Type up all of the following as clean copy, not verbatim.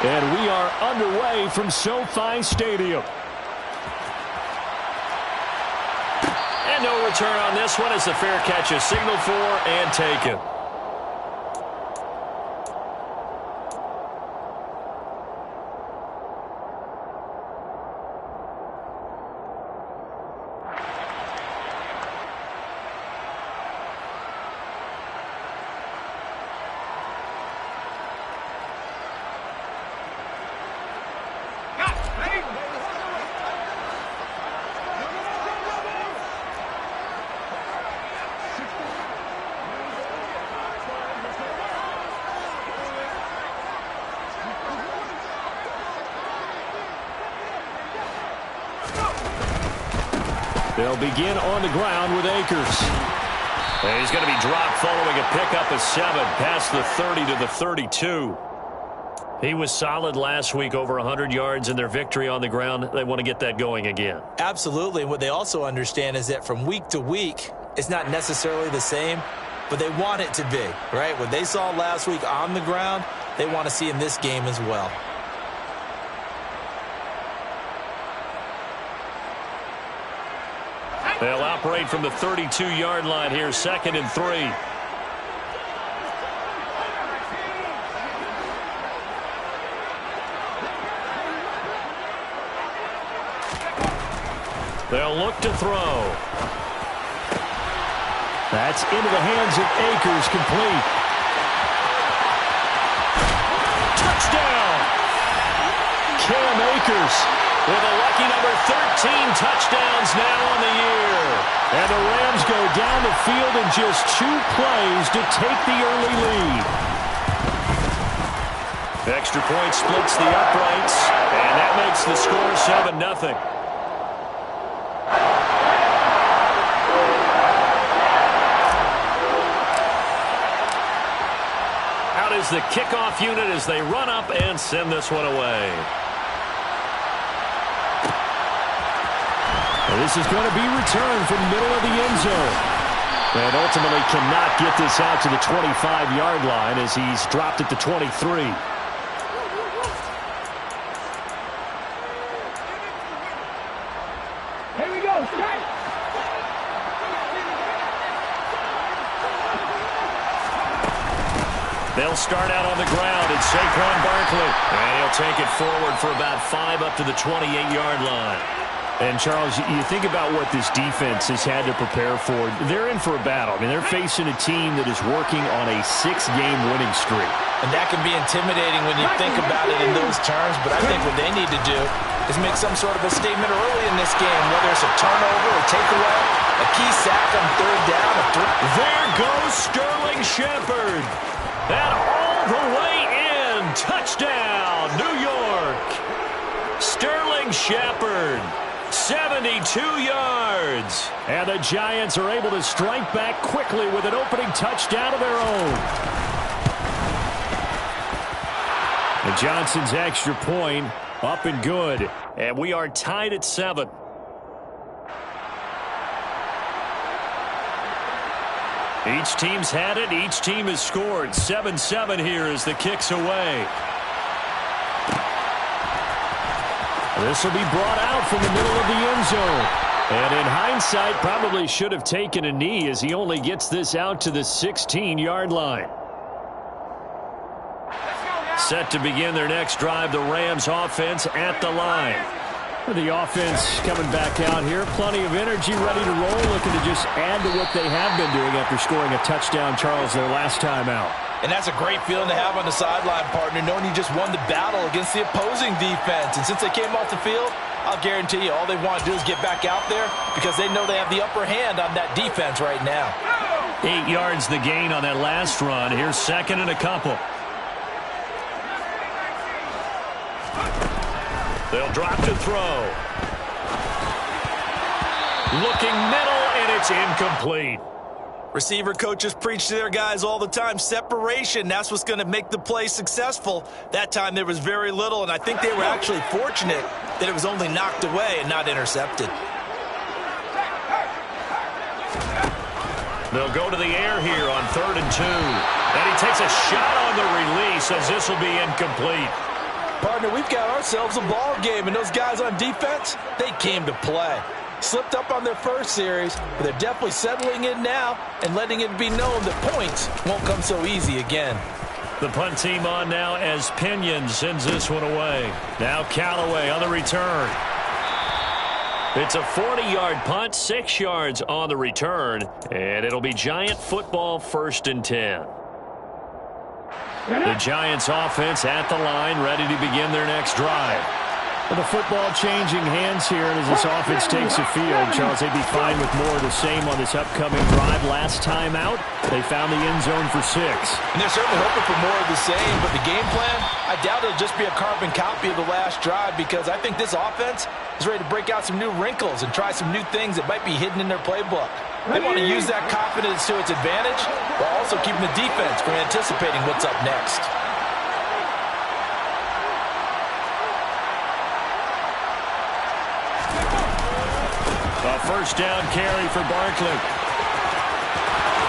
And we are underway from SoFi Stadium. And no return on this one as the fair catch is signaled for and taken. They'll begin on the ground with Akers. And he's going to be dropped following a pickup of 7 past the 30 to the 32. He was solid last week, over 100 yards in their victory on the ground. They want to get that going again. Absolutely. What they also understand is that from week to week, it's not necessarily the same, but they want it to be, right? What they saw last week on the ground, they want to see in this game as well. They'll operate from the 32-yard line here, 2nd and 3. They'll look to throw. That's into the hands of Akers, complete. Touchdown! Cam Akers with a lucky number 13 touchdowns now on the year. And the Rams go down the field in just 2 plays to take the early lead. Extra point splits the uprights, and that makes the score 7-0. Out is the kickoff unit as they run up and send this one away. This is going to be returned from the middle of the end zone. And ultimately cannot get this out to the 25-yard line as he's dropped at the 23. Here we go. Strike. They'll start out on the ground. It's Saquon Barkley. And he'll take it forward for about 5 up to the 28-yard line. And, Charles, you think about what this defense has had to prepare for. They're in for a battle. I mean, they're facing a team that is working on a 6-game winning streak. And that can be intimidating when you think about it in those terms, but I think what they need to do is make some sort of a statement early in this game, whether it's a turnover or takeaway, a key sack on 3rd down. There goes Sterling Shepard. And all the way in. Touchdown, New York. Sterling Shepard. 72 yards. And the Giants are able to strike back quickly with an opening touchdown of their own. And Johnson's extra point up and good. And we are tied at 7. Each team's had it. Each team has scored. 7-7 here as the kick's away. This will be brought out from the middle of the end zone. And in hindsight, probably should have taken a knee as he only gets this out to the 16-yard line. Set to begin their next drive, the Rams offense at the line. The offense coming back out here. Plenty of energy, ready to roll, looking to just add to what they have been doing after scoring a touchdown, Charles, their last time out. And that's a great feeling to have on the sideline, partner, knowing you just won the battle against the opposing defense. And since they came off the field, I'll guarantee you all they want to do is get back out there because they know they have the upper hand on that defense right now. 8 yards the gain on that last run. Here's 2nd and a couple. They'll drop to throw. Looking middle, and it's incomplete. Receiver coaches preach to their guys all the time. Separation, that's what's going to make the play successful. That time there was very little, and I think they were actually fortunate that it was only knocked away and not intercepted. They'll go to the air here on 3rd and 2. And he takes a shot on the release as this will be incomplete. Partner, we've got ourselves a ball game, and those guys on defense, they came to play. Slipped up on their first series, but they're definitely settling in now and letting it be known that points won't come so easy again. The punt team on now as Pinion sends this one away. Now Callaway on the return. It's a 40-yard punt, 6 yards on the return, and it'll be Giant football 1st and 10. The Giants offense at the line, ready to begin their next drive. With the football changing hands here, and as this offense takes the field, Charles, they'd be fine with more of the same on this upcoming drive. Last time out, they found the end zone for 6. And they're certainly hoping for more of the same, but the game plan, I doubt it'll just be a carbon copy of the last drive, because I think this offense is ready to break out some new wrinkles and try some new things that might be hidden in their playbook. They want to use that confidence to its advantage while also keeping the defense from anticipating what's up next. A first down carry for Barkley.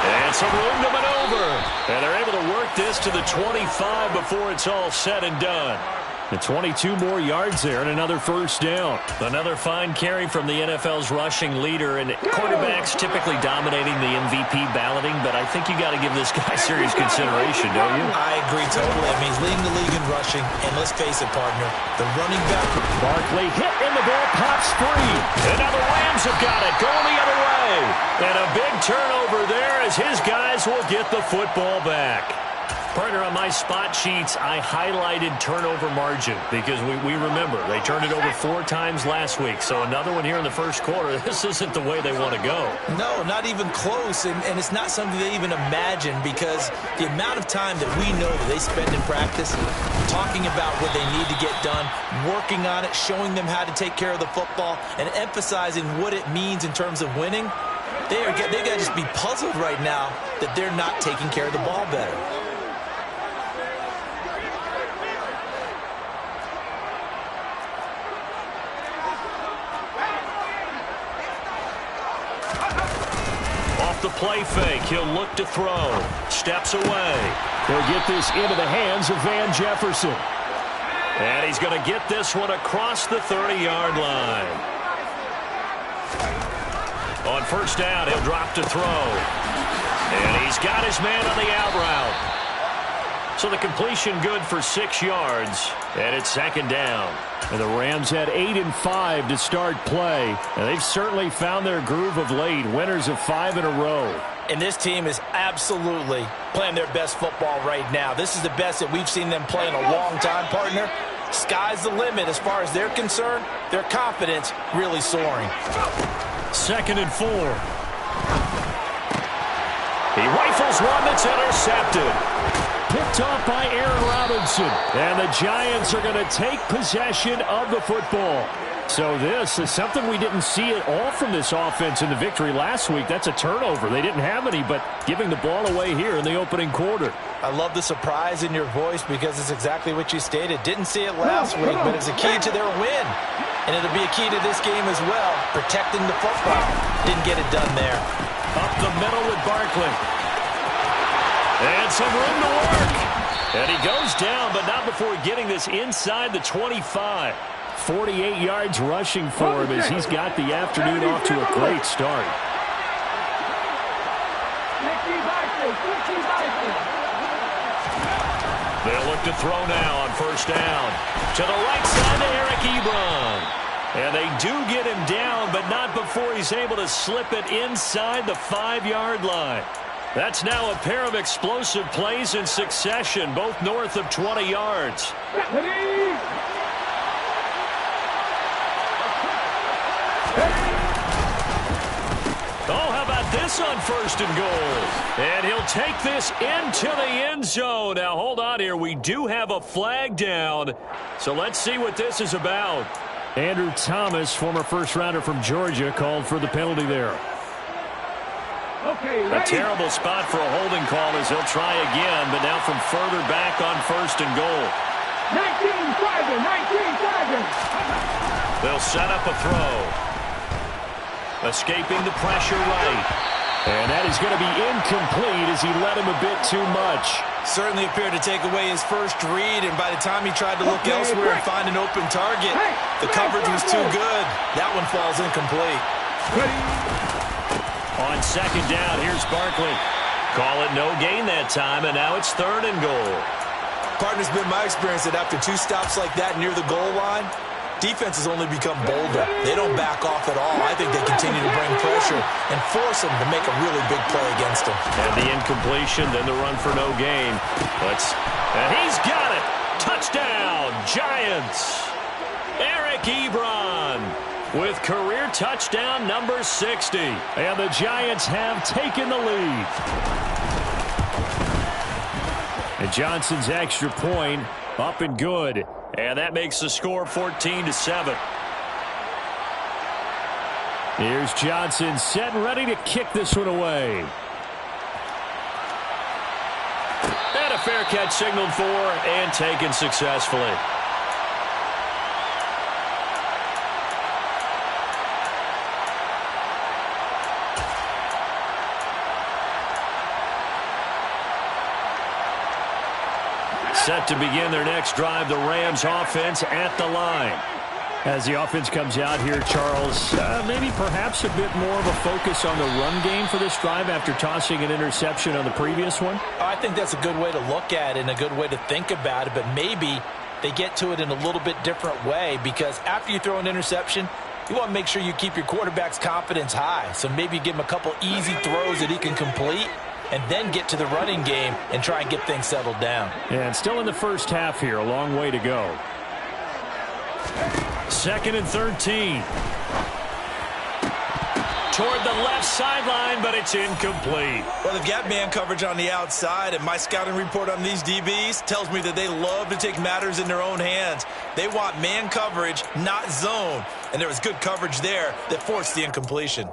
And some room to maneuver. And they're able to work this to the 25 before it's all said and done. The 22 more yards there and another first down. Another fine carry from the NFL's rushing leader, and quarterbacks typically dominating the MVP balloting, but I think you got to give this guy serious consideration, don't you? I agree totally. I mean, he's leading the league in rushing, and let's face it, partner, the running back. Barkley hit and the ball pops free. And now the Rams have got it, going the other way. And a big turnover there as his guys will get the football back. Partner, on my spot sheets, I highlighted turnover margin because we remember they turned it over 4 times last week. So another one here in the first quarter. This isn't the way they want to go. No, not even close. And it's not something they even imagine, because the amount of time that we know that they spend in practice talking about what they need to get done, working on it, showing them how to take care of the football, and emphasizing what it means in terms of winning, they got to just be puzzled right now that they're not taking care of the ball better. The play fake. He'll look to throw. Steps away. He'll get this into the hands of Van Jefferson. And he's going to get this one across the 30-yard line. On first down, he'll drop to throw. And he's got his man on the out route. So the completion good for 6 yards. And it's 2nd down. And the Rams had 8 and 5 to start play. And they've certainly found their groove of late. Winners of 5 in a row. And this team is absolutely playing their best football right now. This is the best that we've seen them play in a long time, partner. Sky's the limit as far as they're concerned. Their confidence really soaring. 2nd and 4. He rifles one that's intercepted. Picked off by Aaron Robinson. And the Giants are going to take possession of the football. So this is something we didn't see at all from this offense in the victory last week. That's a turnover. They didn't have any, but giving the ball away here in the opening quarter. I love the surprise in your voice, because it's exactly what you stated. Didn't see it last week, but it's a key to their win. And it'll be a key to this game as well, protecting the football. Didn't get it done there. Up the middle with Barkley. And some room to work. And he goes down, but not before getting this inside the 25. 48 yards rushing for him as he's got the afternoon off to a great start. They'll look to throw now on first down. To the right side to Eric Ebron. And they do get him down, but not before he's able to slip it inside the 5-yard line. That's now a pair of explosive plays in succession, both north of 20 yards. Oh, how about this on first and goal? And he'll take this into the end zone. Now, hold on here. We do have a flag down, so let's see what this is about. Andrew Thomas, former first-rounder from Georgia, called for the penalty there. A terrible spot for a holding call as he'll try again, but now from further back on first and goal. 19-7. They'll set up a throw. Escaping the pressure right. And that is going to be incomplete as he led him a bit too much. Certainly appeared to take away his first read, and by the time he tried to look elsewhere and find an open target, the coverage was too good. That one falls incomplete. On second down, here's Barkley. Call it no gain that time, and now it's 3rd and goal. Partner, it's been my experience that after 2 stops like that near the goal line, defenses only become bolder. They don't back off at all. I think they continue to bring pressure and force them to make a really big play against them. And the incompletion, then the run for no gain. And he's got it. Touchdown, Giants. Eric Ebron with career touchdown number 60. And the Giants have taken the lead. And Johnson's extra point up and good. And that makes the score 14-7. Here's Johnson set and ready to kick this one away. And a fair catch signaled for and taken successfully. Set to begin their next drive, the Rams offense at the line. As the offense comes out here, Charles, maybe perhaps a bit more of a focus on the run game for this drive after tossing an interception on the previous one? I think that's a good way to look at it and a good way to think about it, but maybe they get to it in a little bit different way, because after you throw an interception, you want to make sure you keep your quarterback's confidence high. So maybe give him a couple easy throws that he can complete, and then get to the running game and try and get things settled down. And still in the first half here, a long way to go. 2nd and 13. Toward the left sideline, but it's incomplete. Well, they've got man coverage on the outside, and my scouting report on these DBs tells me that they love to take matters in their own hands. They want man coverage, not zone. And there was good coverage there that forced the incompletion.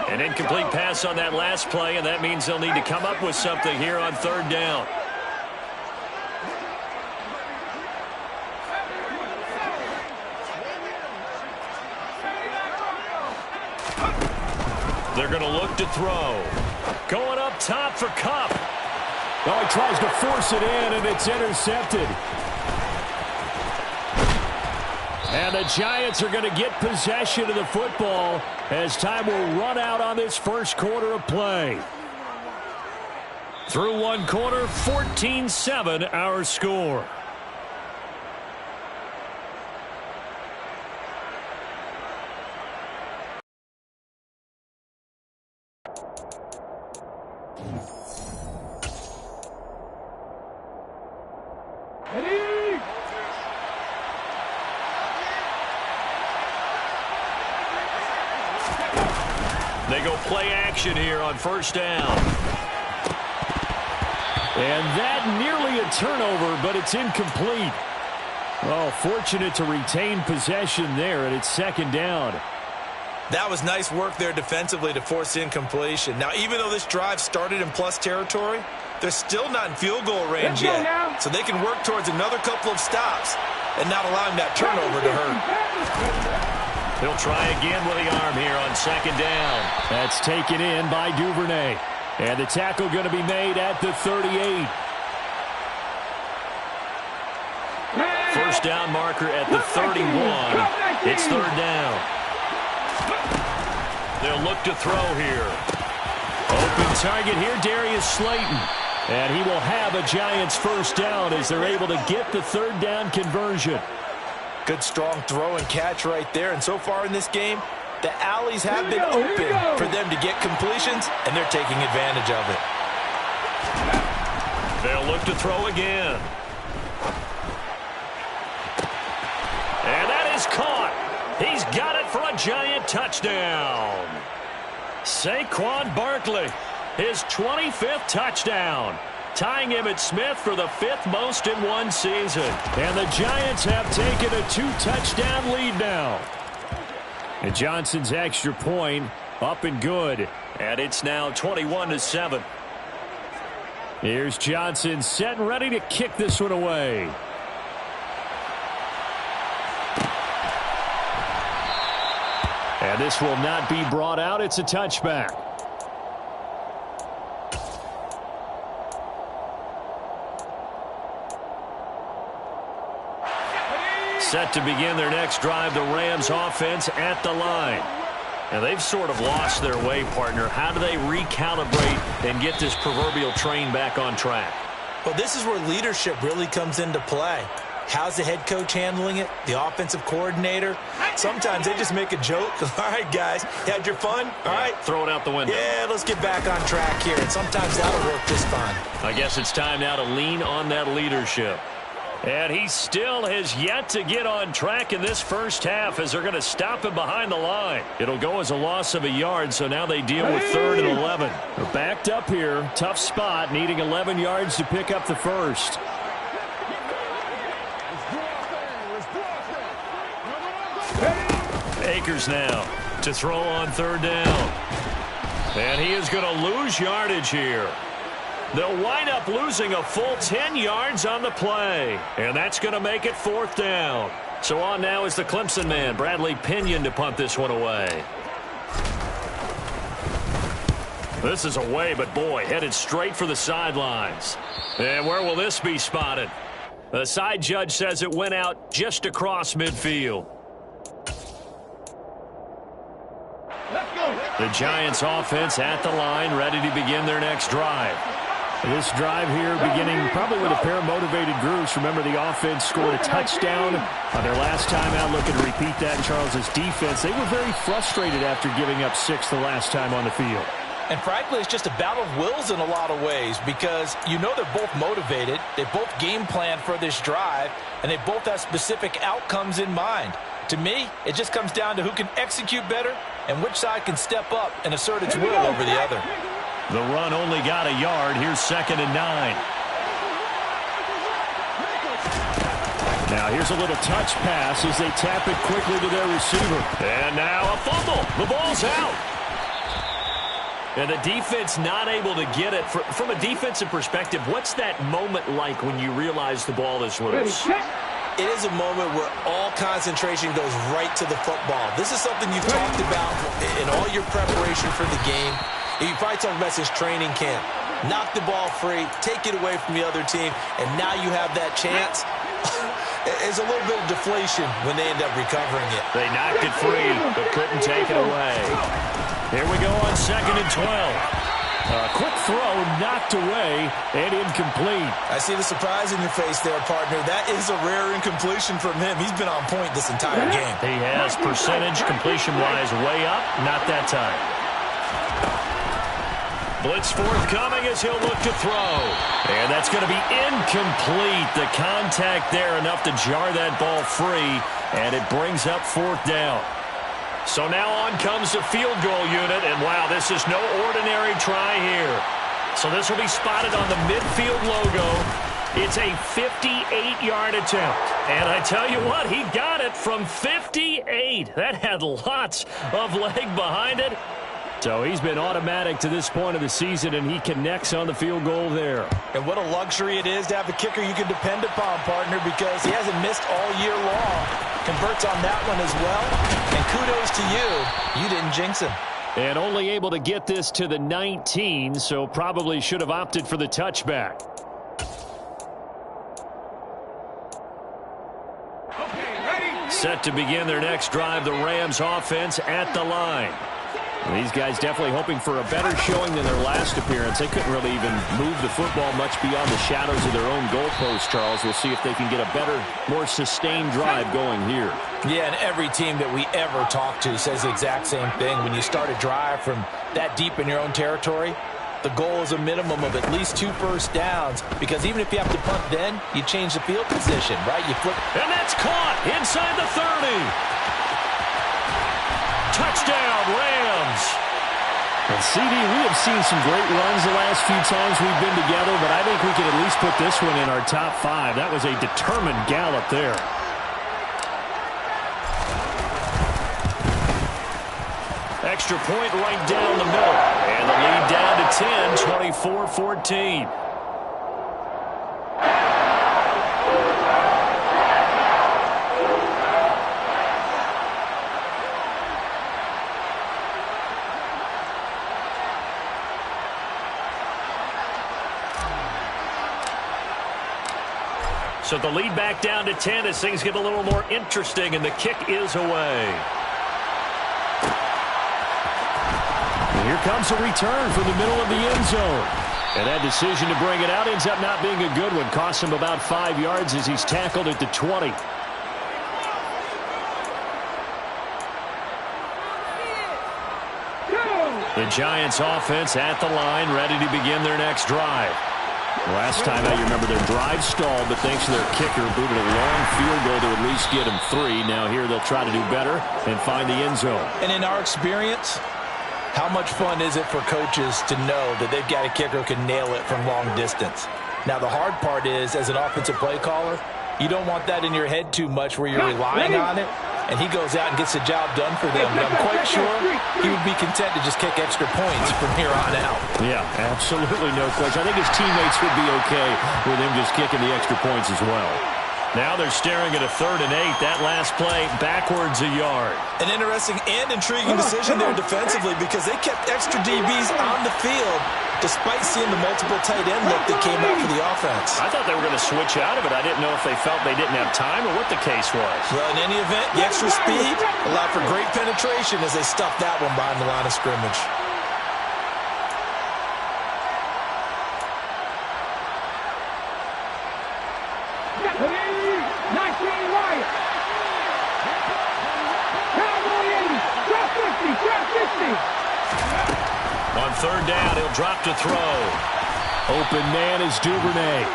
An incomplete pass on that last play, and that means they'll need to come up with something here on 3rd down. They're going to look to throw. Going up top for Kupp. Oh, he tries to force it in, and it's intercepted. And the Giants are going to get possession of the football as time will run out on this first quarter of play. Through one quarter, 14-7 our score. They go play action here on 1st down. And that nearly a turnover, but it's incomplete. Oh, fortunate to retain possession there, and it's 2nd down. That was nice work there defensively to force incompletion. Now, even though this drive started in plus territory, they're still not in field goal range yet. So they can work towards another couple of stops and not allowing that turnover to hurt. He'll try again with the arm here on 2nd down. That's taken in by Duvernay. And the tackle going to be made at the 38. First down marker at the 31. It's 3rd down. They'll look to throw here. Open target here, Darius Slayton. And he will have a Giants first down as they're able to get the 3rd down conversion. Good strong throw and catch right there. And so far in this game, the alleys have been open for them to get completions, and they're taking advantage of it. They'll look to throw again. And that is caught. He's got it for a Giant touchdown. Saquon Barkley, his 25th touchdown, tying Emmitt Smith for the 5th most in one season. And the Giants have taken a 2-touchdown lead now. And Johnson's extra point up and good. And it's now 21-7. Here's Johnson set and ready to kick this one away. And this will not be brought out. It's a touchback. Set to begin their next drive, the Rams offense at the line. And they've sort of lost their way, partner. How do they recalibrate and get this proverbial train back on track? Well, this is where leadership really comes into play. How's the head coach handling it? The offensive coordinator? Sometimes they just make a joke. All right, guys, you had your fun? All right. Throw it out the window. Yeah, let's get back on track here. And sometimes that'll work just fine. I guess it's time now to lean on that leadership. And he still has yet to get on track in this first half as they're going to stop him behind the line. It'll go as a loss of a yard, so now they deal with 3rd and 11. They're backed up here. Tough spot, needing 11 yards to pick up the first. Akers now to throw on 3rd down. And he is going to lose yardage here. They'll wind up losing a full 10 yards on the play. And that's going to make it 4th down. So on now is the Clemson man, Bradley Pinion, to punt this one away. This is away, but boy, headed straight for the sidelines. And where will this be spotted? The side judge says it went out just across midfield. The Giants offense at the line, ready to begin their next drive. This drive here beginning probably with a pair of motivated groups. Remember, the offense scored a touchdown on their last time out. Looking to repeat that in Charles's defense. They were very frustrated after giving up 6 the last time on the field. And frankly, it's just a battle of wills in a lot of ways because you know they're both motivated. They both game plan for this drive, and they both have specific outcomes in mind. To me, it just comes down to who can execute better and which side can step up and assert its will over the other. The run only got a yard. Here's 2nd and 9. Now here's a little touch pass as they tap it quickly to their receiver. And now a fumble. The ball's out. And the defense not able to get it. From a defensive perspective, what's that moment like when you realize the ball is loose? It is a moment where all concentration goes right to the football. This is something you've talked about in all your preparation for the game. You probably talked about since training camp. Knock the ball free, take it away from the other team, and now you have that chance. There's a little bit of deflation when they end up recovering it. They knocked it free, but couldn't take it away. Here we go on 2nd and 12. A quick throw knocked away and incomplete. I see the surprise in your face there, partner. That is a rare incompletion from him. He's been on point this entire game. He has percentage completion-wise way up. Not that time. Blitz forthcoming as he'll look to throw. And that's going to be incomplete. The contact there enough to jar that ball free. And it brings up 4th down. So now on comes the field goal unit. And wow, this is no ordinary try here. So this will be spotted on the midfield logo. It's a 58-yard attempt. And I tell you what, he got it from 58. That had lots of leg behind it. So he's been automatic to this point of the season, and he connects on the field goal there. And what a luxury it is to have a kicker you can depend upon, partner, because he hasn't missed all year long. Converts on that one as well. And kudos to you. You didn't jinx him. And only able to get this to the 19, so probably should have opted for the touchback. Set to begin their next drive, the Rams offense at the line. These guys definitely hoping for a better showing than their last appearance. They couldn't really even move the football much beyond the shadows of their own goalpost, Charles. We'll see if they can get a better, more sustained drive going here. Yeah, and every team that we ever talk to says the exact same thing. When you start a drive from that deep in your own territory, the goal is a minimum of at least 2 first downs, because even if you have to punt then, you change the field position, right? You flip. And that's caught inside the 30. Touchdown, Rams. And CD, we have seen some great runs the last few times we've been together, but I think we can at least put this one in our top 5. That was a determined gallop there. Extra point right down the middle. And the lead down to 10, 24-14. So the lead back down to 10 as things get a little more interesting, and the kick is away. And here comes a return from the middle of the end zone. And that decision to bring it out ends up not being a good one. Costs him about 5 yards as he's tackled at the 20. The Giants offense at the line, ready to begin their next drive. Last time out, you remember their drive stalled, but thanks to their kicker, booted a long field goal to at least get them 3. Now here they'll try to do better and find the end zone. And in our experience, how much fun is it for coaches to know that they've got a kicker who can nail it from long distance? Now the hard part is, as an offensive play caller, you don't want that in your head too much where you're relying on it. And he goes out and gets the job done for them. But I'm quite sure he would be content to just kick extra points from here on out. Yeah, absolutely no question. I think his teammates would be okay with him just kicking the extra points as well. Now they're staring at a 3rd and 8. That last play, backwards a yard. An interesting and intriguing decision there defensively because they kept extra DBs on the field despite seeing the multiple tight end look that came out for the offense. I thought they were going to switch out of it. I didn't know if they felt they didn't have time or what the case was. Well, in any event, the extra speed allowed for great penetration as they stuffed that one behind the line of scrimmage. On 3rd down, he'll drop to throw. Open man is Duvernay.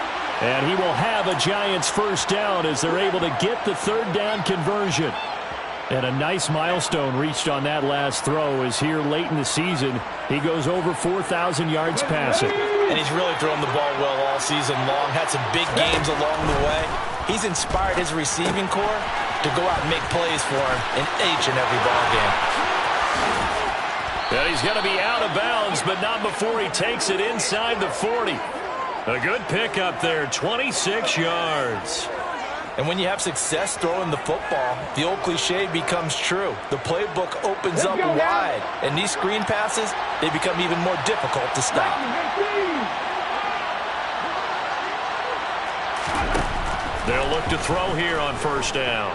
And he will have a Giants first down as they're able to get the 3rd down conversion. And a nice milestone reached on that last throw as here late in the season, he goes over 4,000 yards passing. And he's really thrown the ball well all season long. Had some big games along the way. He's inspired his receiving corps to go out and make plays for him in each and every ball game. And he's going to be out of bounds, but not before he takes it inside the 40. A good pickup there, 26 yards. And when you have success throwing the football, the old cliche becomes true. The playbook opens up wide, and these screen passes, they become even more difficult to stop. They'll look to throw here on 1st down.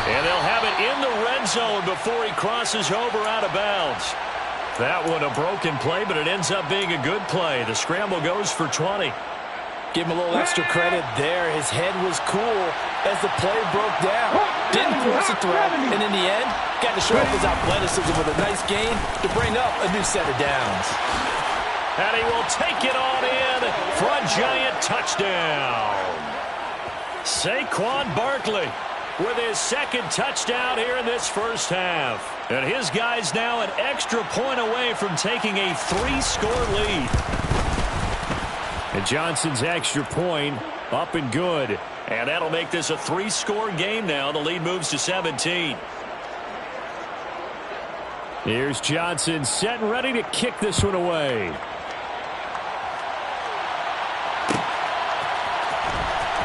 And they'll have it in the red zone before he crosses over out of bounds. That one a broken play, but it ends up being a good play. The scramble goes for 20. Give him a little extra credit there. His head was cool as the play broke down. Didn't force a throw, and in the end, got to show off his athleticism with a nice gain to bring up a new set of downs. And he will take it on in for a Giant touchdown. Saquon Barkley with his 2nd touchdown here in this first half. And his guys now an extra point away from taking a 3-score lead. And Johnson's extra point up and good. And that'll make this a 3-score game now. The lead moves to 17. Here's Johnson set and ready to kick this one away.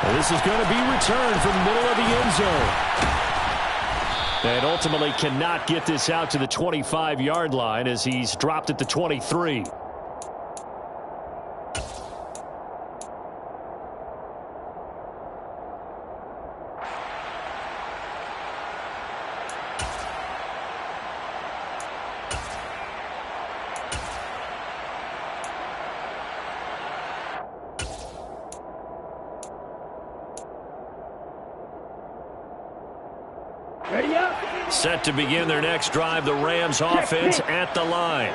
And this is going to be returned from the middle of the end zone. And ultimately cannot get this out to the 25-yard line as he's dropped at the 23. Set to begin their next drive, the Rams offense at the line.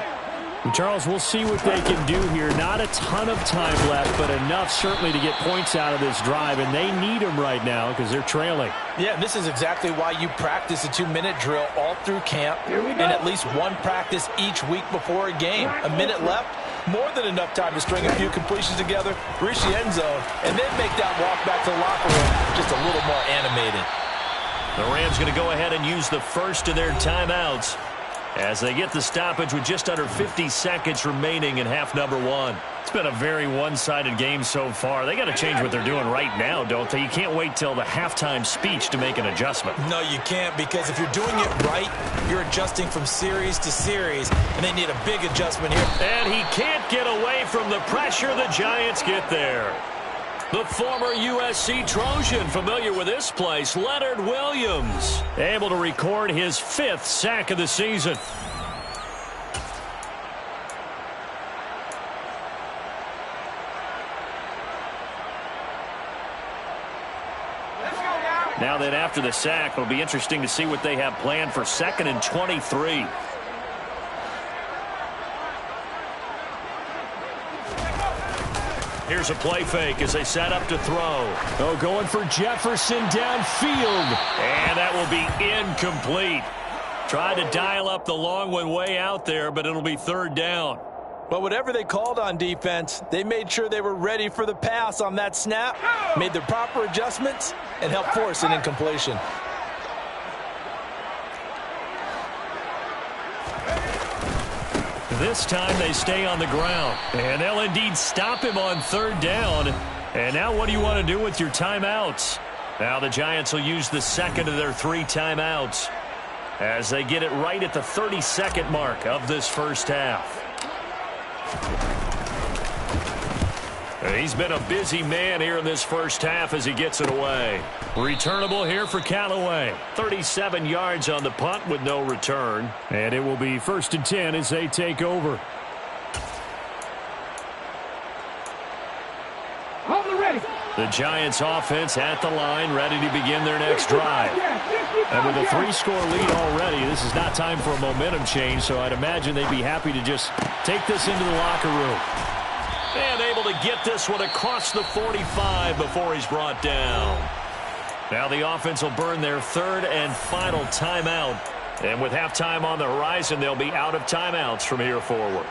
And Charles, we'll see what they can do here. Not a ton of time left, but enough certainly to get points out of this drive, and they need them right now because they're trailing. Yeah, this is exactly why you practice a 2-minute drill all through camp and at least one practice each week before a game. A minute left, more than enough time to string a few completions together, reach the end zone, and then make that walk back to the locker room just a little more animated. The Rams going to go ahead and use the first of their timeouts as they get the stoppage with just under 50 seconds remaining in half number 1. It's been a very one-sided game so far. They got to change what they're doing right now, don't they? You can't wait till the halftime speech to make an adjustment. No, you can't, because if you're doing it right, you're adjusting from series to series, and they need a big adjustment here. And he can't can't get away from the pressure. The Giants get there. The former USC Trojan, familiar with this place, Leonard Williams, able to record his 5th sack of the season. Now then, after the sack, it'll be interesting to see what they have planned for 2nd and 23. Here's a play fake as they set up to throw. Oh, going for Jefferson downfield. And that will be incomplete. Tried to dial up the long one way out there, but it'll be 3rd down. But whatever they called on defense, they made sure they were ready for the pass on that snap, made the proper adjustments, and helped force an incompletion. This time they stay on the ground, and they'll indeed stop him on 3rd down. And now what do you want to do with your timeouts? Now the Giants will use the 2nd of their 3 timeouts as they get it right at the 32nd mark of this first half. He's been a busy man here in this first half as he gets it away. Returnable here for Callaway. 37 yards on the punt with no return. And it will be 1st and 10 as they take over. The Giants offense at the line, ready to begin their next drive. And with a 3-score lead already, this is not time for a momentum change, so I'd imagine they'd be happy to just take this into the locker room. And able to get this one across the 45 before he's brought down. Now the offense will burn their 3rd and final timeout. And with halftime on the horizon, they'll be out of timeouts from here forward.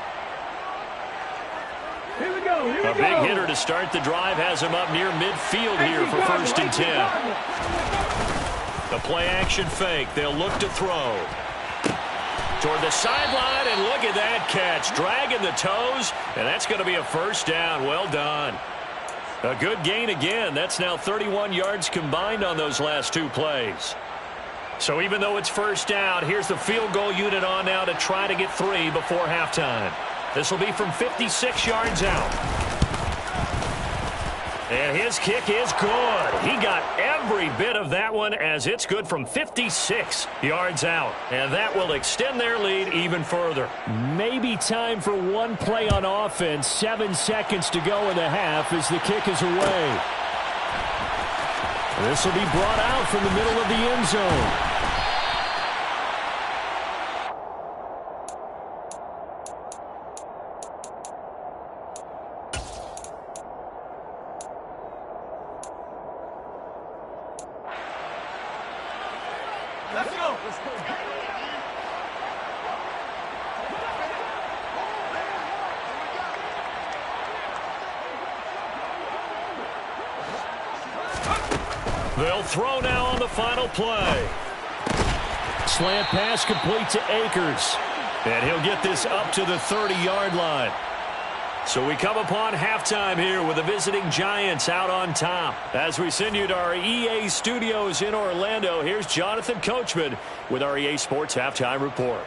A big hitter to start the drive has him up near midfield here for 1st and 10. The play action fake. They'll look to throw. Toward the sideline, and look at that catch. Dragging the toes, and that's going to be a 1st down. Well done. A good gain again. That's now 31 yards combined on those last 2 plays. So even though it's 1st down, here's the field goal unit on now to try to get 3 before halftime. This will be from 56 yards out. And his kick is good. He got every bit of that one as it's good from 56 yards out. And that will extend their lead even further. Maybe time for one play on offense. 7 seconds to go in the half as the kick is away. This will be brought out from the middle of the end zone. They'll throw now on the final play. Slant pass complete to Akers. And he'll get this up to the 30-yard line. So we come upon halftime here with the visiting Giants out on top. As we send you to our EA studios in Orlando, here's Jonathan Coachman with our EA Sports Halftime Report.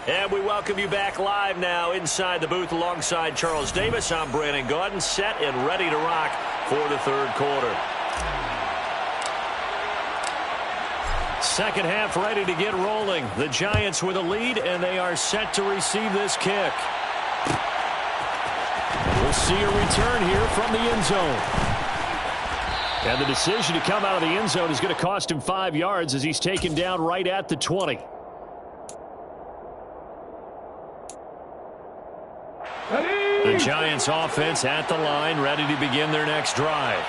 And we welcome you back live now inside the booth alongside Charles Davis. I'm Brandon Gaudin, set and ready to rock for the 3rd quarter. Second half ready to get rolling. The Giants with a lead, and they are set to receive this kick. We'll see a return here from the end zone. And the decision to come out of the end zone is going to cost him 5 yards as he's taken down right at the 20. The Giants offense at the line, ready to begin their next drive.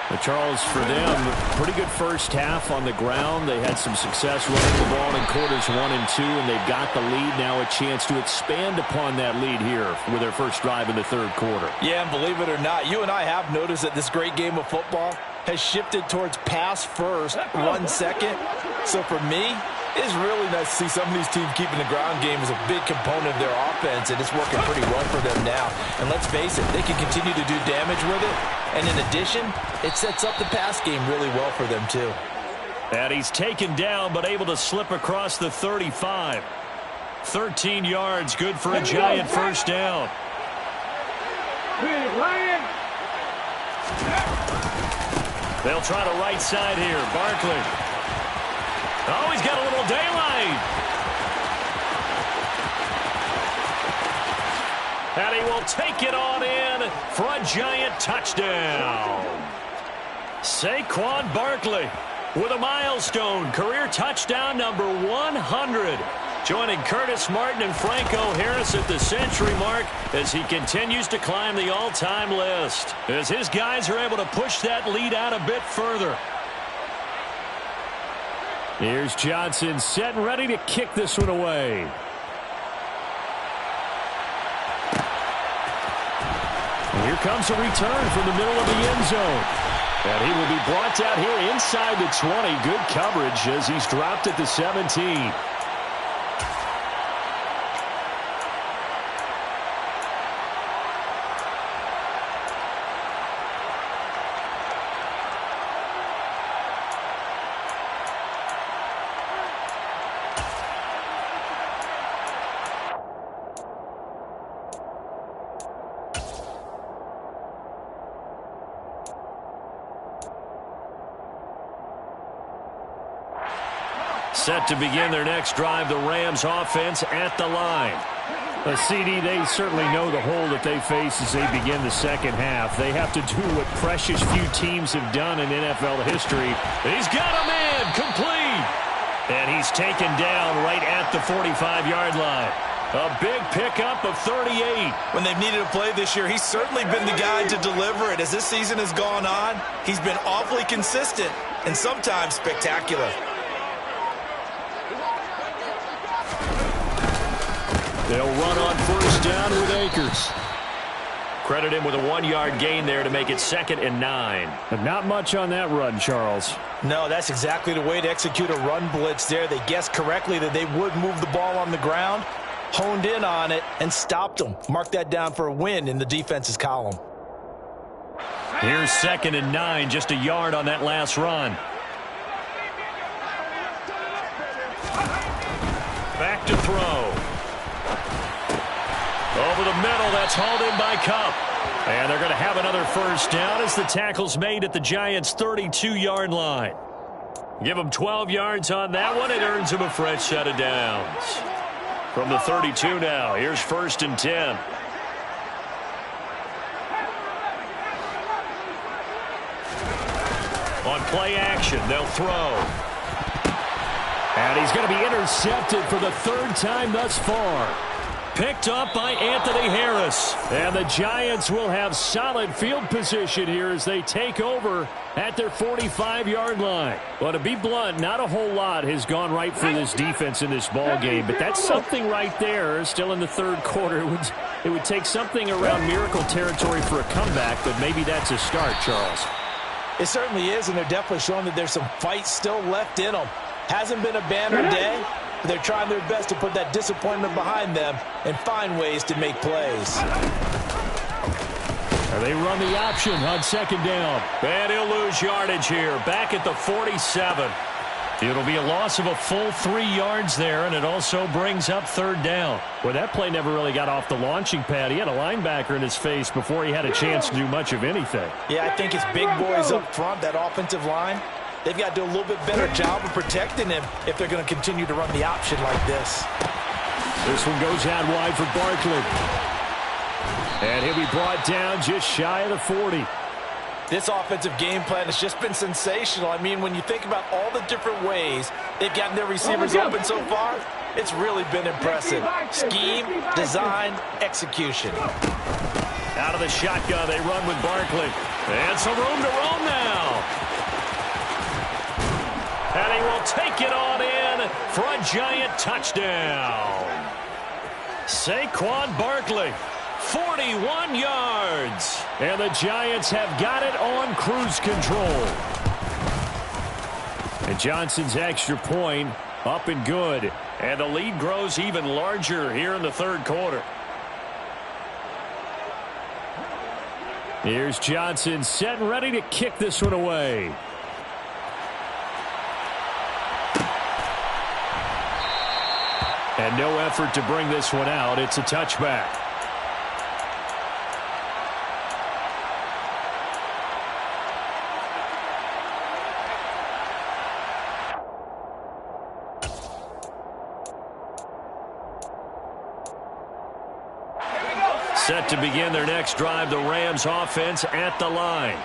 But Charles, for them, pretty good first half on the ground. They had some success running the ball in quarters 1 and 2, and they've got the lead now, a chance to expand upon that lead here with their first drive in the 3rd quarter. Yeah, and believe it or not, you and I have noticed that this great game of football has shifted towards pass first, 1 second. So for me, It's really nice to see some of these teams keeping the ground game as a big component of their offense, and it's working pretty well for them now. And let's face it, they can continue to do damage with it. And in addition, it sets up the pass game really well for them too. And he's taken down, but able to slip across the 35. 13 yards, good for a Giant first down. They'll try the right side here. Barkley. Oh, he's got a little daylight. And he will take it on in for a Giant touchdown. Saquon Barkley with a milestone career touchdown number 100. Joining Curtis Martin and Franco Harris at the century mark as he continues to climb the all-time list. As his guys are able to push that lead out a bit further. Here's Johnson set and ready to kick this one away. And here comes a return from the middle of the end zone. And he will be brought down here inside the 20. Good coverage as he's dropped at the 17. Set to begin their next drive, the Rams offense at the line. CD, they certainly know the hole that they face as they begin the second half. They have to do what precious few teams have done in NFL history. He's got a man complete. And he's taken down right at the 45-yard line. A big pickup of 38. When they've needed a play this year, he's certainly been the guy to deliver it. As this season has gone on, he's been awfully consistent and sometimes spectacular. They'll run on first down with Akers. Credit him with a 1-yard gain there to make it 2nd and 9. But not much on that run, Charles. No, that's exactly the way to execute a run blitz there. They guessed correctly that they would move the ball on the ground, honed in on it, and stopped them. Mark that down for a win in the defense's column. Here's 2nd and 9, just a yard on that last run. Back to throw. Over the middle, that's hauled in by Kupp. And they're going to have another first down as the tackle's made at the Giants' 32-yard line. Give them 12 yards on that one. It earns them a fresh set of downs. From the 32 now, here's 1st and 10. On play action, they'll throw. And he's going to be intercepted for the 3rd time thus far. Picked up by Anthony Harris. And the Giants will have solid field position here as they take over at their 45-yard line. Well, to be blunt, not a whole lot has gone right for this defense in this ball game, but that's something right there. Still in the 3rd quarter. It would take something around miracle territory for a comeback, but maybe that's a start, Charles. It certainly is, and they're definitely showing that there's some fight still left in them. Hasn't been a banner day. They're trying their best to put that disappointment behind them and find ways to make plays. They run the option on 2nd down. And he'll lose yardage here. Back at the 47. It'll be a loss of a full 3 yards there, and it also brings up 3rd down. Well, that play never really got off the launching pad. He had a linebacker in his face before he had a chance to do much of anything. Yeah, I think it's big boys up front, that offensive line. They've got to do a little bit better job of protecting him if they're going to continue to run the option like this. This one goes out wide for Barkley. And he'll be brought down just shy of the 40. This offensive game plan has just been sensational. I mean, when you think about all the different ways they've gotten their receivers open so far, it's really been impressive. Scheme, design, execution. Out of the shotgun, they run with Barkley. And some room to roam now. And he will take it on in for a Giant touchdown. Saquon Barkley, 41 yards. And the Giants have got it on cruise control. And Johnson's extra point Up and good. And the lead grows even larger here in the third quarter. Here's Johnson set and ready to kick this one away. And no effort to bring this one out. It's a touchback. Set to begin their next drive, the Rams offense at the line.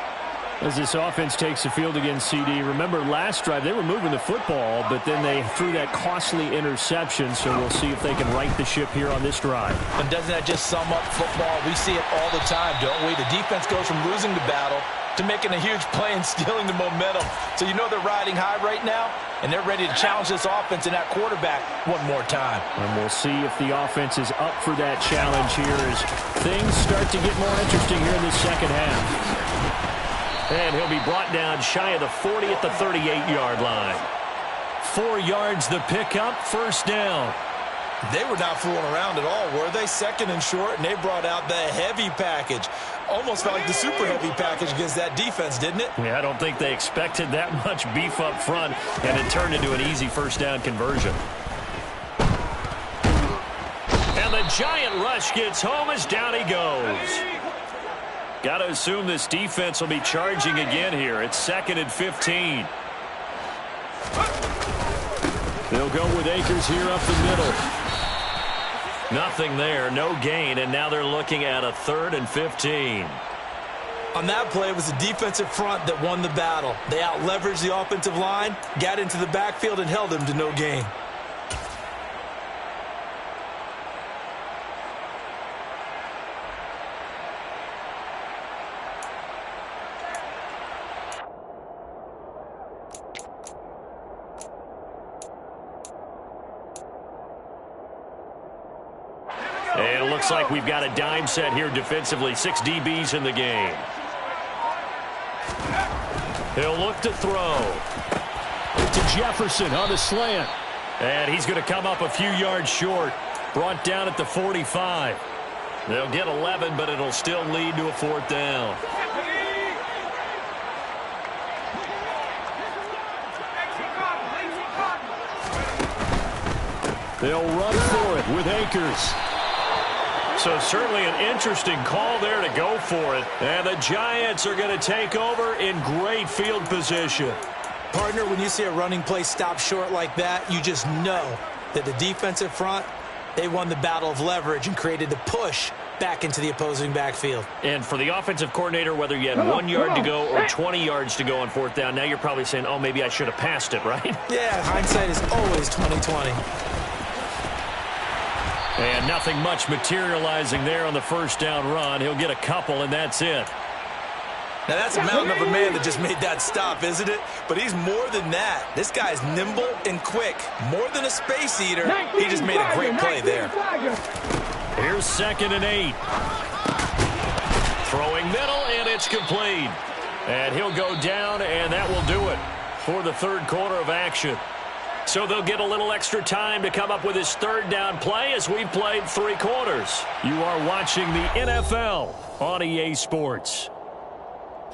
As this offense takes the field against CD, remember last drive they were moving the football, but then they threw that costly interception, so we'll see if they can right the ship here on this drive. And doesn't that just sum up football? We see it all the time, don't we? The defense goes from losing the battle to making a huge play and stealing the momentum. So you know they're riding high right now, and they're ready to challenge this offense and that quarterback one more time. And we'll see if the offense is up for that challenge here as things start to get more interesting here in the second half. And he'll be brought down shy of the 40 at the 38-yard line. 4 yards the pickup, first down. They were not fooling around at all, were they? Second and short, and they brought out the heavy package. Almost felt like the super heavy package against that defense, didn't it? Yeah, I don't think they expected that much beef up front, and it turned into an easy first down conversion. And the giant rush gets home as down he goes. Got to assume this defense will be charging again here. It's 2nd and 15. They'll go with Akers here up the middle. Nothing there, no gain, and now they're looking at a 3rd and 15. On that play, it was the defensive front that won the battle. They out-leveraged the offensive line, got into the backfield, and held them to no gain. And it looks like we've got a dime set here defensively. 6 DBs in the game. He'll look to throw. To Jefferson on the slant. And he's going to come up a few yards short. Brought down at the 45. They'll get 11, but it'll still lead to a 4th down. They'll run for it with Akers. So certainly an interesting call there to go for it. And the Giants are going to take over in great field position. Partner, when you see a running play stop short like that, you just know that the defensive front, they won the battle of leverage and created the push back into the opposing backfield. And for the offensive coordinator, whether you had 1 yard to go or 20 yards to go on 4th down, now you're probably saying, oh, maybe I should have passed it, right? Yeah, hindsight is always 20/20. And nothing much materializing there on the first down run. He'll get a couple, and that's it. Now, that's a mountain of a man that just made that stop, isn't it? But he's more than that. This guy's nimble and quick. More than a space eater. He just made a great play there. Here's 2nd and 8. Throwing middle, and it's complete. And he'll go down, and that will do it for the third quarter of action. So they'll get a little extra time to come up with his 3rd down play as we've played 3 quarters. You are watching the NFL on EA Sports.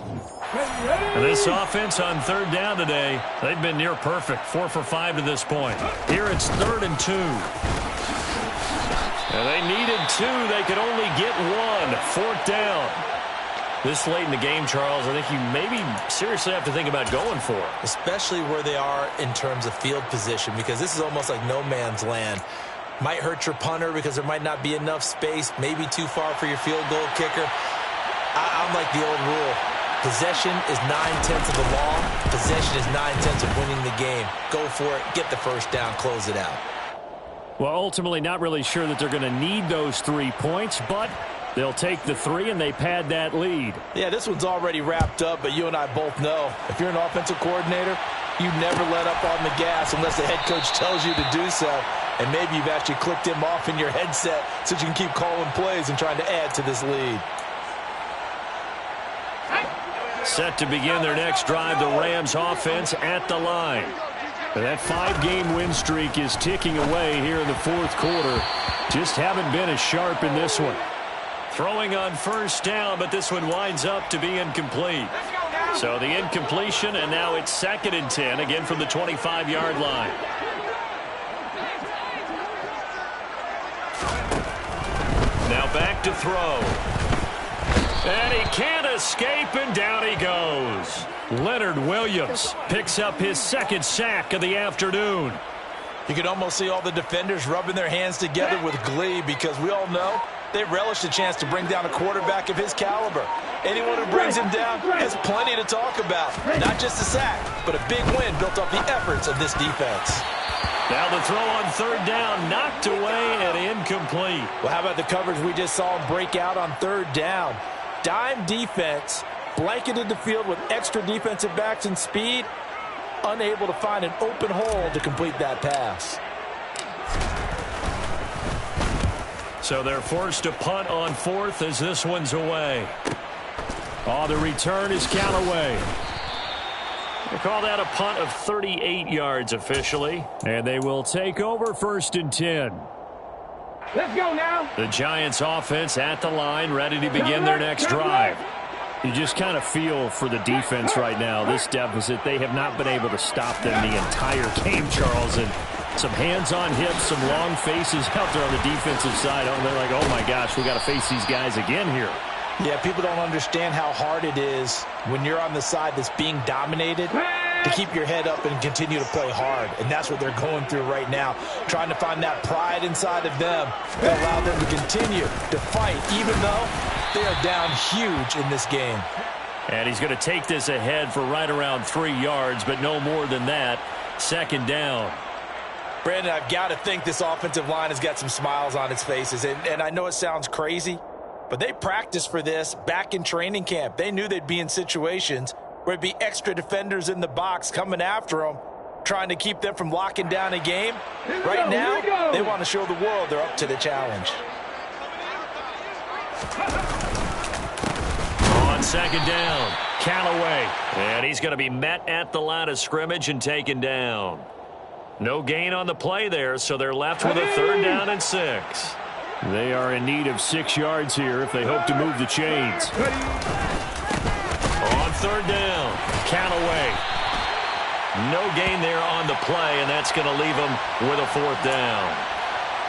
And this offense on 3rd down today, they've been near perfect. 4 for 5 to this point. Here it's 3rd and 2. And they needed 2. They could only get 1. 4th down. This late in the game, Charles, I think you maybe seriously have to think about going for it. Especially where they are in terms of field position, because this is almost like no man's land. Might hurt your punter because there might not be enough space, maybe too far for your field goal kicker. I'm like the old rule. Possession is 9/10 of the law. Possession is 9/10 of winning the game. Go for it. Get the first down. Close it out. Well, ultimately not really sure that they're going to need those 3 points, but they'll take the 3 and they pad that lead. Yeah, this one's already wrapped up, but you and I both know if you're an offensive coordinator, you never let up on the gas unless the head coach tells you to do so. And maybe you've actually clicked him off in your headset so you can keep calling plays and trying to add to this lead. Set to begin their next drive, the Rams offense at the line. That 5-game win streak is ticking away here in the fourth quarter. Just haven't been as sharp in this one. Throwing on first down, but this one winds up to be incomplete. So the incompletion, and now it's 2nd and 10, again from the 25-yard line. Now back to throw. And he can't escape, and down he goes. Leonard Williams picks up his 2nd sack of the afternoon. You can almost see all the defenders rubbing their hands together with glee because we all know they relish the chance to bring down a quarterback of his caliber. Anyone who brings him down has plenty to talk about. Not just a sack, but a big win built off the efforts of this defense. Now the throw on 3rd down, knocked away and incomplete. Well, how about the coverage we just saw him break out on 3rd down? Dime defense, blanketed the field with extra defensive backs and speed, unable to find an open hole to complete that pass. So they're forced to punt on 4th as this one's away. Oh, the return is Callaway. They call that a punt of 38 yards officially. And they will take over 1st and 10. Let's go now. The Giants offense at the line, ready to begin their next drive. You just kind of feel for the defense right now. This deficit, they have not been able to stop them the entire game, Charles. And some hands on hips, some long faces out there on the defensive side. Oh, they're like, oh my gosh, we got to face these guys again here. Yeah, people don't understand how hard it is when you're on the side that's being dominated to keep your head up and continue to play hard. And that's what they're going through right now, trying to find that pride inside of them that allow them to continue to fight, even though they are down huge in this game. And he's going to take this ahead for right around 3 yards, but no more than that. 2nd down. Brandon, I've got to think this offensive line has got some smiles on its faces. And I know it sounds crazy, but they practiced for this back in training camp. They knew they'd be in situations where it'd be extra defenders in the box coming after them, trying to keep them from locking down a game. Right now, they want to show the world they're up to the challenge. On 2nd down, Callaway. And he's going to be met at the line of scrimmage and taken down. No gain on the play there, so they're left with a 3rd down and 6. They are in need of 6 yards here if they hope to move the chains. On 3rd down, Callaway. No gain there on the play, and that's going to leave them with a 4th down.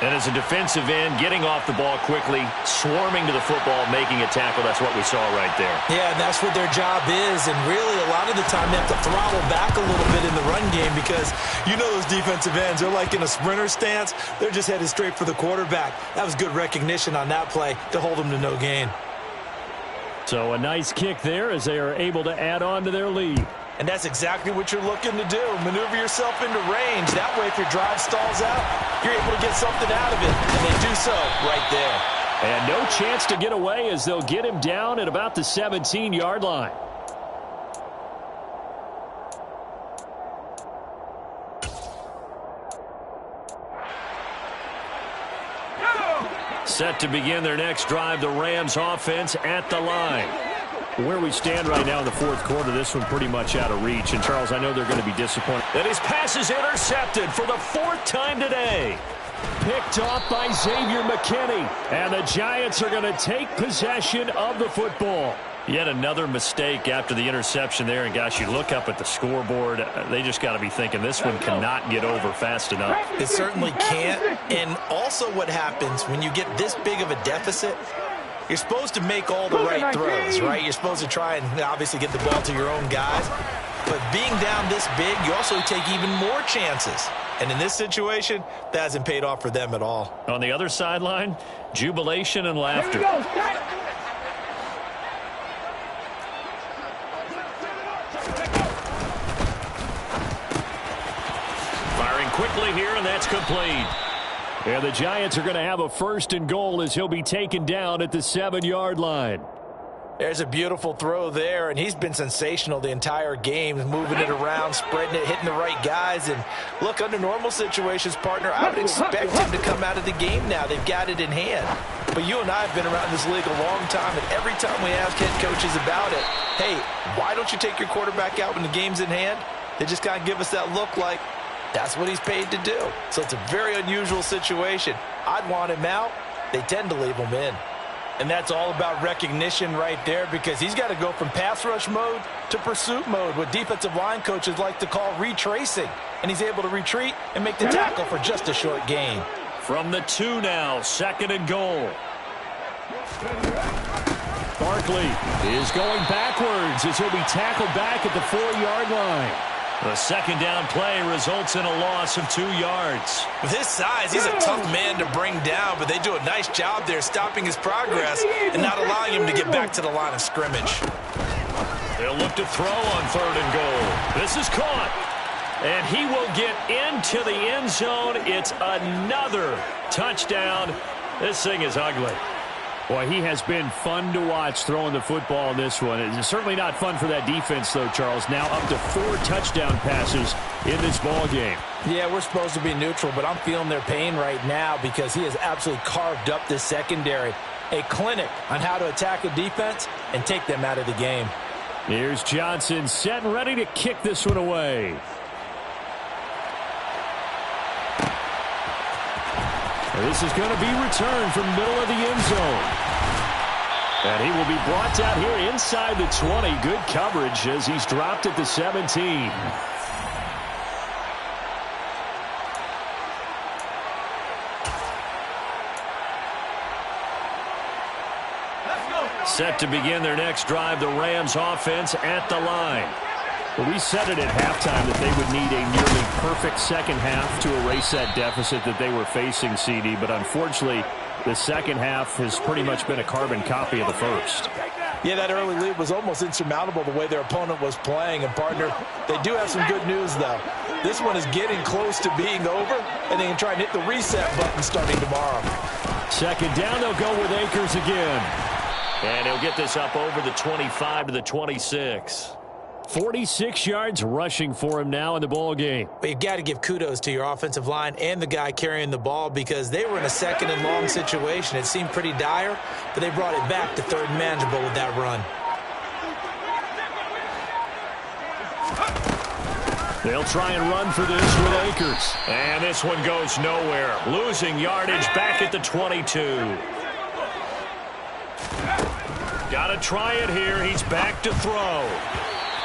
And as a defensive end, getting off the ball quickly, swarming to the football, making a tackle, that's what we saw right there. Yeah, and that's what their job is. And really, a lot of the time, they have to throttle back a little bit in the run game because you know those defensive ends, they're like in a sprinter stance. They're just headed straight for the quarterback. That was good recognition on that play to hold them to no gain. So a nice kick there as they are able to add on to their lead. And that's exactly what you're looking to do. Maneuver yourself into range. That way, if your drive stalls out, you're able to get something out of it. And they do so right there. And no chance to get away as they'll get him down at about the 17-yard line. Set to begin their next drive, the Rams offense at the line. Where we stand right now in the fourth quarter, this one pretty much out of reach. And, Charles, I know they're going to be disappointed. And his pass is intercepted for the 4th time today. Picked off by Xavier McKinney. And the Giants are going to take possession of the football. Yet another mistake after the interception there. And, gosh, you look up at the scoreboard, they just got to be thinking this one cannot get over fast enough. It certainly can't. And also what happens when you get this big of a deficit, you're supposed to make all the right throws, right? You're supposed to try and obviously get the ball to your own guys. But being down this big, you also take even more chances. And in this situation, that hasn't paid off for them at all. On the other sideline, jubilation and laughter. Firing quickly here, and that's complete. And the Giants are going to have a 1st and goal as he'll be taken down at the 7-yard line. There's a beautiful throw there, and he's been sensational the entire game, moving it around, spreading it, hitting the right guys. And look, under normal situations, partner, I would expect him to come out of the game now. They've got it in hand. But you and I have been around this league a long time, and every time we ask head coaches about it, hey, why don't you take your quarterback out when the game's in hand? They just kind of give us that look like, That's what he's paid to do. So it's a very unusual situation. I'd want him out. They tend to leave him in. And that's all about recognition right there, because he's got to go from pass rush mode to pursuit mode, what defensive line coaches like to call retracing. And he's able to retreat and make the tackle for just a short gain. From the 2 now, 2nd and goal. Barkley is going backwards as he'll be tackled back at the 4-yard line. The 2nd down play results in a loss of 2 yards. With his size, he's a tough man to bring down, but they do a nice job there stopping his progress and not allowing him to get back to the line of scrimmage. They'll look to throw on 3rd and goal. This is caught. And he will get into the end zone. It's another touchdown. This thing is ugly. Boy, he has been fun to watch throwing the football in this one. It's certainly not fun for that defense, though, Charles. Now up to 4 touchdown passes in this ball game. Yeah, we're supposed to be neutral, but I'm feeling their pain right now because he has absolutely carved up this secondary. A clinic on how to attack a defense and take them out of the game. Here's Johnson set and ready to kick this one away. This is going to be returned from the middle of the end zone. And he will be brought down here inside the 20. Good coverage as he's dropped at the 17. Set to begin their next drive, the Rams offense at the line. Well, we said it at halftime that they would need a nearly perfect second half to erase that deficit that they were facing, CD. But unfortunately, the second half has pretty much been a carbon copy of the first. Yeah, that early lead was almost insurmountable the way their opponent was playing. And, partner, they do have some good news, though. This one is getting close to being over, and they can try and hit the reset button starting tomorrow. 2nd down, they'll go with Akers again. And he'll get this up over the 25 to the 26. 46 yards rushing for him now in the ball game. But you've got to give kudos to your offensive line and the guy carrying the ball because they were in a 2nd and long situation. It seemed pretty dire, but they brought it back to 3rd and manageable with that run. They'll try and run for this with Akers. And this one goes nowhere. Losing yardage back at the 22. Got to try it here. He's back to throw.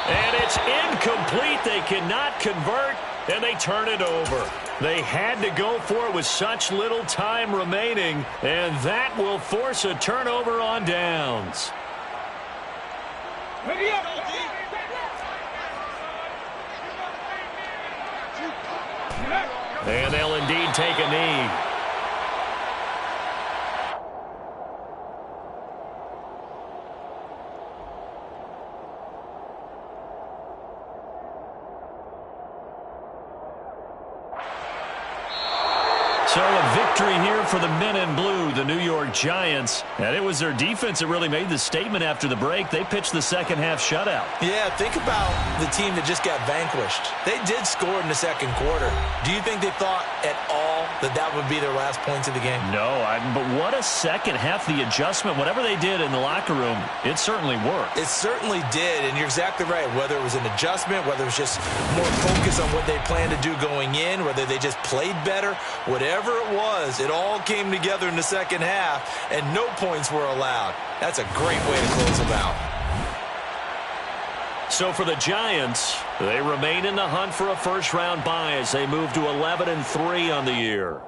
And it's incomplete. They cannot convert, and they turn it over. They had to go for it with such little time remaining, and that will force a turnover on downs. And they'll indeed take a knee. So a victory here for the men in blue, the New York Giants. And it was their defense that really made the statement after the break. They pitched the second half shutout. Yeah, think about the team that just got vanquished. They did score in the 2nd quarter. Do you think they thought at all that that would be their last points of the game? No, but what a second half. The adjustment, whatever they did in the locker room, it certainly worked. It certainly did, and you're exactly right. Whether it was an adjustment, whether it was just more focus on what they planned to do going in, whether they just played better, whatever it was, it all came together in the second half, and no points were allowed. That's a great way to close them out. So for the Giants, they remain in the hunt for a first-round bye as they move to 11-3 on the year.